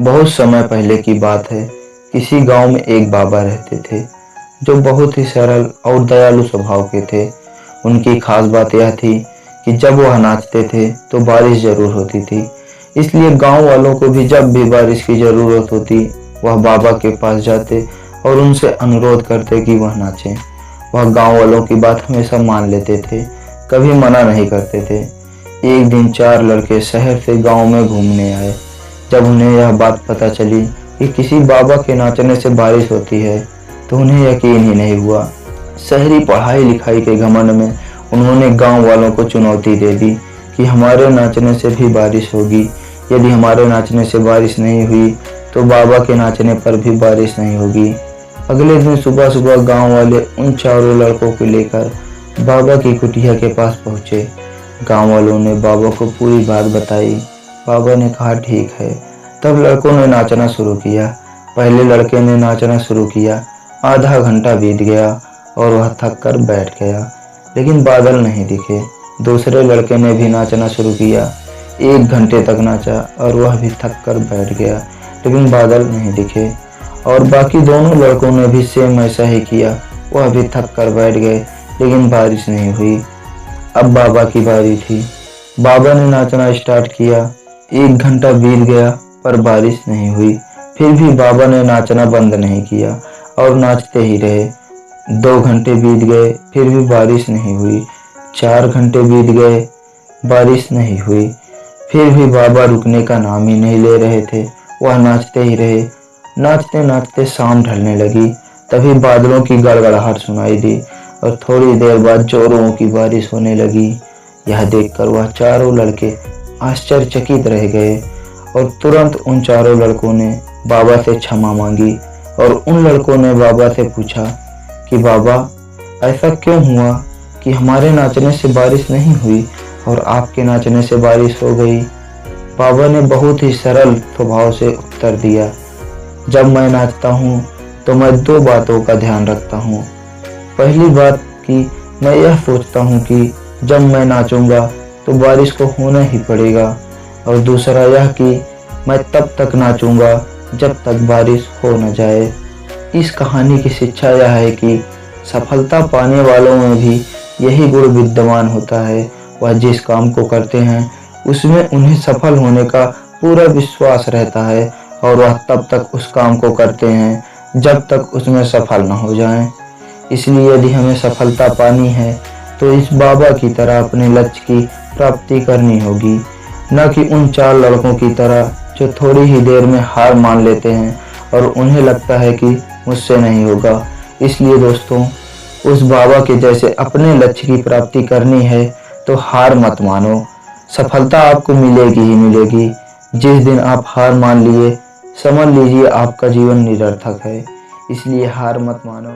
बहुत समय पहले की बात है। किसी गांव में एक बाबा रहते थे जो बहुत ही सरल और दयालु स्वभाव के थे। उनकी खास बात यह थी कि जब वह नाचते थे तो बारिश जरूर होती थी। इसलिए गांव वालों को भी जब भी बारिश की जरूरत होती वह बाबा के पास जाते और उनसे अनुरोध करते कि वह नाचें। वह गांव वालों की बात हमेशा मान लेते थे, कभी मना नहीं करते थे। एक दिन 4 लड़के शहर से गांव में घूमने आए। जब उन्हें यह बात पता चली कि किसी बाबा के नाचने से बारिश होती है तो उन्हें यकीन ही नहीं हुआ। शहरी पढ़ाई लिखाई के घमंड में उन्होंने गांव वालों को चुनौती दे दी कि हमारे नाचने से भी बारिश होगी। यदि हमारे नाचने से बारिश नहीं हुई तो बाबा के नाचने पर भी बारिश नहीं होगी। अगले दिन सुबह सुबह गांव वाले उन चारों लड़कों को लेकर बाबा की कुटिया के पास पहुंचे। गांव वालों ने बाबा को पूरी बात बताई। बाबा ने कहा ठीक है। तब लड़कों ने नाचना शुरू किया। पहले लड़के ने नाचना शुरू किया। आधा घंटा बीत गया और वह थक कर बैठ गया, लेकिन बादल नहीं दिखे। दूसरे लड़के ने भी नाचना शुरू किया। 1 घंटे तक नाचा और वह भी थक कर बैठ गया, लेकिन बादल नहीं दिखे। और बाकी दोनों लड़कों ने भी सेम ऐसा ही किया। वह भी थक कर बैठ गए, लेकिन बारिश नहीं हुई। अब बाबा की बारी थी। बाबा ने नाचना स्टार्ट किया। 1 घंटा बीत गया पर बारिश नहीं हुई। फिर भी बाबा ने नाचना बंद नहीं किया और नाचते ही रहे। 2 घंटे बीत गए, फिर भी बारिश नहीं हुई। 4 घंटे बीत गए, बारिश नहीं हुई। फिर भी बाबा रुकने का नाम ही नहीं ले रहे थे। वह नाचते ही रहे। नाचते नाचते शाम ढलने लगी। तभी बादलों की गड़गड़ाहट सुनाई दी और थोड़ी देर बाद जोरों की बारिश होने लगी। यह देखकर वह चारों लड़के आश्चर्यचकित रह गए और तुरंत उन चारों लड़कों ने बाबा से क्षमा मांगी। और उन लड़कों ने बाबा से पूछा कि बाबा, ऐसा क्यों हुआ कि हमारे नाचने से बारिश नहीं हुई और आपके नाचने से बारिश हो गई। बाबा ने बहुत ही सरल स्वभाव से उत्तर दिया, जब मैं नाचता हूँ तो मैं 2 बातों का ध्यान रखता हूँ। पहली बात कि मैं यह सोचता हूँ कि जब मैं नाचूंगा तो बारिश को होना ही पड़ेगा, और दूसरा यह कि मैं तब तक नाचूंगा जब तक बारिश हो न जाए। इस कहानी की शिक्षा यह है कि सफलता पाने वालों में भी यही गुण विद्यमान होता है। वह जिस काम को करते हैं उसमें उन्हें सफल होने का पूरा विश्वास रहता है और वह तब तक उस काम को करते हैं जब तक उसमें सफल न हो जाएं। इसलिए यदि हमें सफलता पानी है तो इस बाबा की तरह अपने लक्ष्य की प्राप्ति करनी होगी, न कि उन 4 लड़कों की तरह जो थोड़ी ही देर में हार मान लेते हैं और उन्हें लगता है कि मुझसे नहीं होगा। इसलिए दोस्तों, उस बाबा के जैसे अपने लक्ष्य की प्राप्ति करनी है तो हार मत मानो। सफलता आपको मिलेगी ही मिलेगी। जिस दिन आप हार मान लिए, समझ लीजिए आपका जीवन निरर्थक है। इसलिए हार मत मानो।